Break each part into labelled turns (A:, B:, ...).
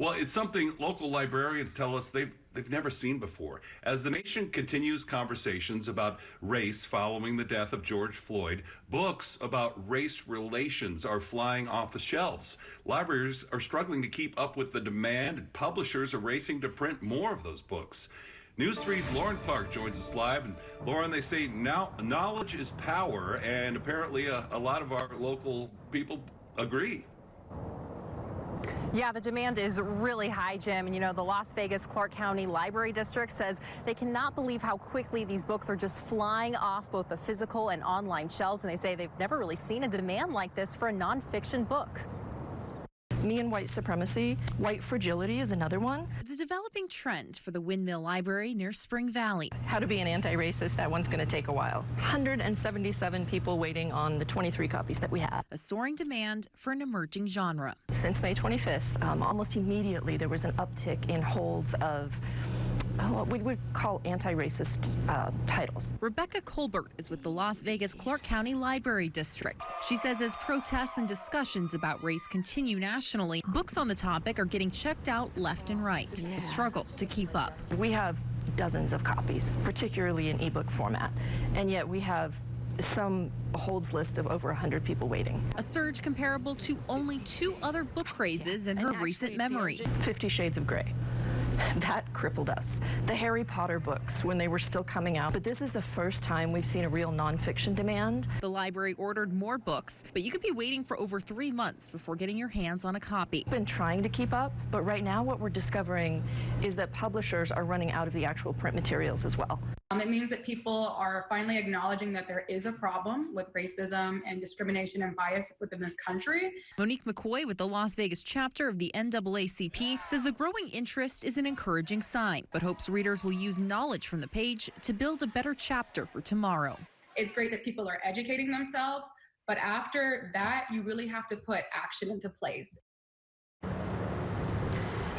A: Well, it's something local librarians tell us they've never seen before. As the nation continues conversations about race following the death of George Floyd, books about race relations are flying off the shelves. Libraries are struggling to keep up with the demand, and publishers are racing to print more of those books. News 3's Lauren Clark joins us live. And Lauren, they say now knowledge is power, and apparently a lot of our local people agree.
B: Yeah, the demand is really high, Jim. And, you know, the Las Vegas Clark County Library District says they cannot believe how quickly these books are just flying off both the physical and online shelves. And they say they've never really seen a demand like this for a nonfiction book.
C: Me and white supremacy, white fragility is another one.
D: It's a developing trend for the Windmill Library near Spring Valley.
C: How to be an anti-racist, that one's going to take a while. 177 people waiting on the 23 copies that we have.
D: A soaring demand for an emerging genre.
C: Since May 25th, almost immediately there was an uptick in holds of what we would call anti-racist titles.
D: Rebecca Colbert is with the Las Vegas Clark County Library District. She says as protests and discussions about race continue nationally, books on the topic are getting checked out left and right. A struggle to keep up.
C: We have dozens of copies, particularly in ebook format, and yet we have some holds list of over 100 people waiting.
D: A surge comparable to only 2 other book crazes in her recent memory.
C: 50 Shades of Grey. That crippled us. The Harry Potter books when they were still coming out. But this is the first time we've seen a real nonfiction demand.
D: The library ordered more books, but you could be waiting for over 3 months before getting your hands on a copy.
C: We've been trying to keep up, but right now what we're discovering is that publishers are running out of the actual print materials as well.
E: It means that people are finally acknowledging that there is a problem with racism and discrimination and bias within this country.
D: Monique McCoy with the Las Vegas chapter of the NAACP says the growing interest is an encouraging sign, but hopes readers will use knowledge from the page to build a better chapter for tomorrow.
E: It's great that people are educating themselves, but after that, you really have to put action into place.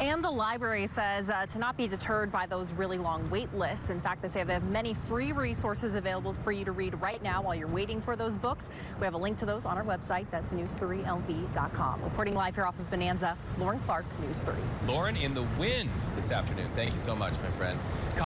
B: And the library says to not be deterred by those really long wait lists. In fact, they say they have many free resources available for you to read right now while you're waiting for those books. We have a link to those on our website. That's news3lv.com. Reporting live here off of Bonanza, Lauren Clark, News 3.
F: Lauren, in the wind this afternoon. Thank you so much, my friend.